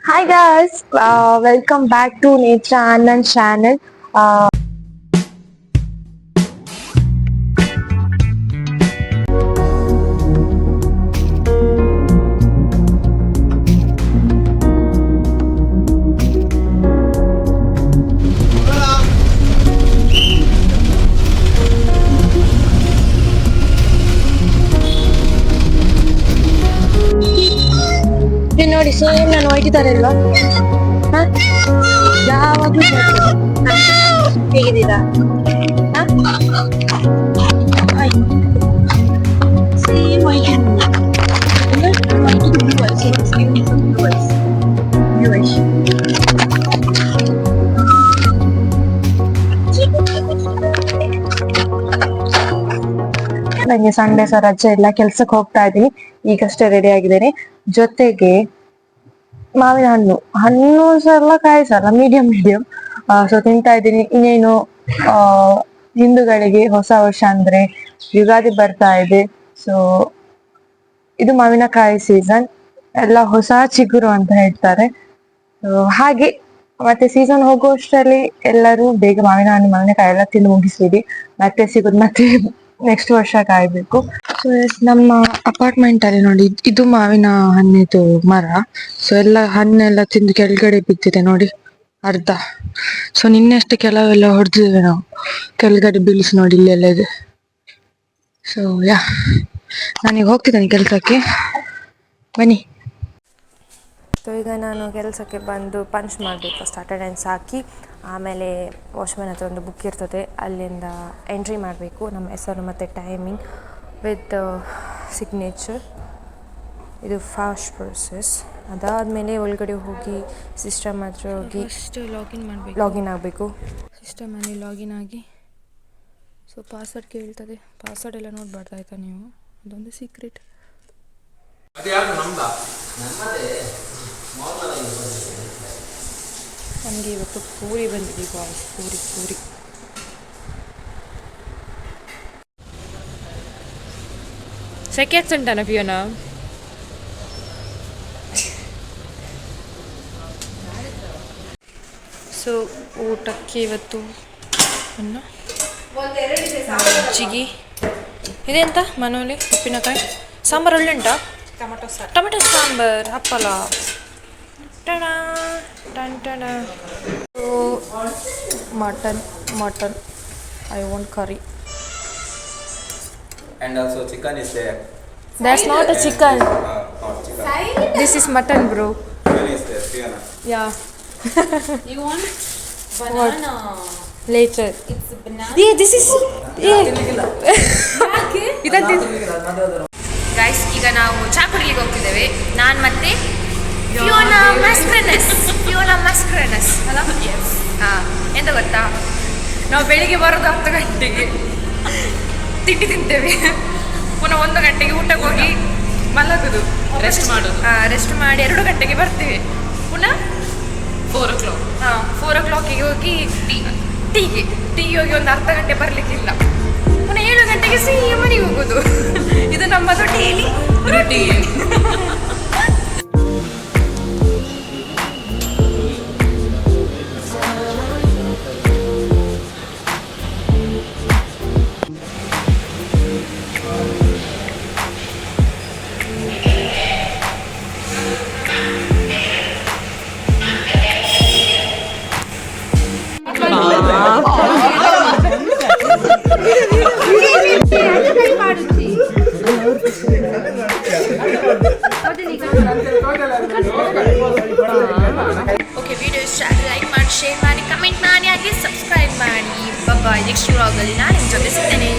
Hi guys, welcome back to Netra Anand channel. ಇದು ನೋಡಿ same ನಾನು ಹೋಗಿದ್ದಾರೆ ಅಲ್ವಾ? ಯಾವಾಗಲೂ ಹೇಗಿದ್ದೀರಾ? ಸೇಮ್ ನಂಗೆ ಸಂಡೇ ಸಹ ರಜೆ ಇಲ್ಲ, ಕೆಲ್ಸಕ್ಕೆ ಹೋಗ್ತಾ ಇದ್ದೀನಿ. ಈಗಷ್ಟೇ ರೆಡಿ ಆಗಿದ್ದೇನೆ. ಜೊತೆಗೆ ಮಾವಿನ ಹಣ್ಣು ಸಹ ಕಾಯಿಸಲ್ಲ, ಮೀಡಿಯಂ. ಸೊ ತಿಂತಾ ಇದ್ದೀನಿ. ಇನ್ನೇನು ಆ ಹಿಂದೂಗಳಿಗೆ ಹೊಸ ವರ್ಷ ಅಂದ್ರೆ ಯುಗಾದಿ ಬರ್ತಾ ಇದೆ. ಸೊ ಇದು ಮಾವಿನಕಾಯಿ ಸೀಸನ್, ಎಲ್ಲ ಹೊಸ ಚಿಗುರು ಅಂತ ಹೇಳ್ತಾರೆ. ಹಾಗೆ ಮತ್ತೆ ಸೀಸನ್ ಹೋಗುವಷ್ಟರಲ್ಲಿ ಎಲ್ಲರೂ ಬೇಗ ಮಾವಿನಕಾಯಿ ಎಲ್ಲ ತಿಂದು ಮುಗಿಸ್ಬಿಡಿ. ಮತ್ತೆ ಸಿಗುದು ಮತ್ತೆ ನೆಕ್ಸ್ಟ್ ವರ್ಷ ಕಾಯ್ಬೇಕು. ಸೊ ನಮ್ಮ ಅಪಾರ್ಟ್ಮೆಂಟ್ ಅಲ್ಲಿ ನೋಡಿ, ಇದು ಮಾವಿನ ಹಣ್ಣಿದು ಮರ. ಸೊ ಎಲ್ಲ ಹಣ್ಣೆಲ್ಲ ತಿಂದು ಕೆಳಗಡೆ ಬಿದ್ದಿದೆ ನೋಡಿ, ಅರ್ಧ. ಸೊ ನಿನ್ನೆಷ್ಟು ಕೆಲವೆಲ್ಲ ಹೊಡೆದಿದ್ದೇವೆ ನಾವು, ಕೆಳಗಡೆ ಬೀಳಿಸಿ ನೋಡಿ, ಇಲ್ಲೆಲ್ಲ ಇದೆ. ಸೊ ನಾನೀಗ ಹೋಗ್ತಿದ್ದೇನೆ ಕೆಲಸಕ್ಕೆ, ಬನ್ನಿ. ಸೊ ಈಗ ನಾನು ಕೆಲಸಕ್ಕೆ ಬಂದು ಪಂಚ್ ಮಾಡಬೇಕು, ಫಸ್ಟ್ ಅಟೆಂಡೆನ್ಸ್ ಹಾಕಿ, ಆಮೇಲೆ ವಾಚ್ಮ್ಯಾನ್ ಹತ್ರ ಒಂದು ಬುಕ್ ಇರ್ತದೆ, ಅಲ್ಲಿಂದ ಎಂಟ್ರಿ ಮಾಡಬೇಕು ನಮ್ಮ ಹೆಸರು ಮತ್ತು ಟೈಮಿಂಗ್ ವಿತ್ ಸಿಗ್ನೇಚರ್. ಇದು ಫಾಸ್ಟ್ ಪ್ರೊಸೆಸ್. ಅದಾದಮೇಲೆ ಒಳಗಡೆ ಹೋಗಿ ಸಿಸ್ಟಮ್ ಹತ್ರ ಹೋಗಿ ಲಾಗಿನ್ ಆಗಬೇಕು. ಸಿಸ್ಟಮಲ್ಲಿ ಲಾಗಿನ್ ಆಗಿ ಸೊ ಪಾಸ್ವರ್ಡ್ ಕೇಳ್ತದೆ. ಪಾಸ್ವರ್ಡ್ ಎಲ್ಲ ನೋಡಬಾರ್ದು ಆಯಿತಾ ನೀವು, ಅದೊಂದು ಸೀಕ್ರೆಟ್. ನಮಗೆ ಇವತ್ತು ಪೂರಿ ಬಂದಿದೆ ಬಾಯ್ಸ್, ಪೂರಿ. ಸೆಕೆ ಆಗ್ತುಂಟಾನ ಪಿಯೋನ? ಸೊ ಊಟಕ್ಕೆ ಇವತ್ತು ಅನ್ನ, ಮಜ್ಜಿಗೆ, ಇದೆಂತ ಮನೋಲಿ ಉಪ್ಪಿನಕಾಯಿ, ಸಾಂಬಾರು ಒಳ್ಳೆ ಉಂಟಾ? ಟೊಮೆಟೊ ಸಾಂಬಾರ್, ಹಪ್ಪಳ, ಟಣ. Mutton. I want curry. And also chicken is there. That's not a chicken. Not chicken. This is mutton, bro. Chicken is there, Fiona. Yeah. You want banana? Later. It's banana. Yeah, this is. ಇದಂತ guys, ಈಗ ನಾವು ಚಾಕುಡಿಗೆ ಹೋಗ್ತಿದ್ದೇವೆ. ನಾನು ಮತ್ತೆ Fiona ಮ್ಯಾಸ್ಕ್ರೆನಸ್ ಅಲ್ಲ? ಎಂತ ಗೊತ್ತಾ, ನಾವು ಬೆಳಿಗ್ಗೆ ಬರೋದು 10 ಗಂಟೆಗೆ, ತಿಂಡಿ ತಿಂತೇವೆ, ಪುನಃ 1 ಗಂಟೆಗೆ ಊಟಕ್ಕೆ ಹೋಗಿ ಮಲಗುದು, ರೆಸ್ಟ್ ಮಾಡಿ 2 ಗಂಟೆಗೆ ಬರ್ತೇವೆ. ಪುನಃ 4 o'clock ಹೋಗಿ ಟೀಗೆ ಹೋಗಿ ಒಂದು ಅರ್ಧ ಗಂಟೆ ಬರಲಿಕ್ಕಿಲ್ಲ, ಪುನಃ 7 ಗಂಟೆಗೆ ಸಿಹಿ ಮನೆಗೆ ಹೋಗೋದು. ಇದು ನಮ್ಮದು ಡೈಲಿ ರೂಟೀನ್. ಓಕೆ, ವಿಡಿಯೋ ಇಷ್ಟ ಲೈಕ್ ಮಾಡಿ, ಶೇರ್ ಮಾಡಿ, ಕಮೆಂಟ್ ಮಾಡಿ, ಹಾಗೆ ಸಬ್ಸ್ಕ್ರೈಬ್ ಮಾಡಿ. ಬಾಯ್. ನೆಕ್ಸ್ಟ್ ವ್ಲಾಗಲ್ಲಿ ನಾನು ನಿಮ್ಮ ಜೊತೆ ಸಿಗ್ತೇನೆ.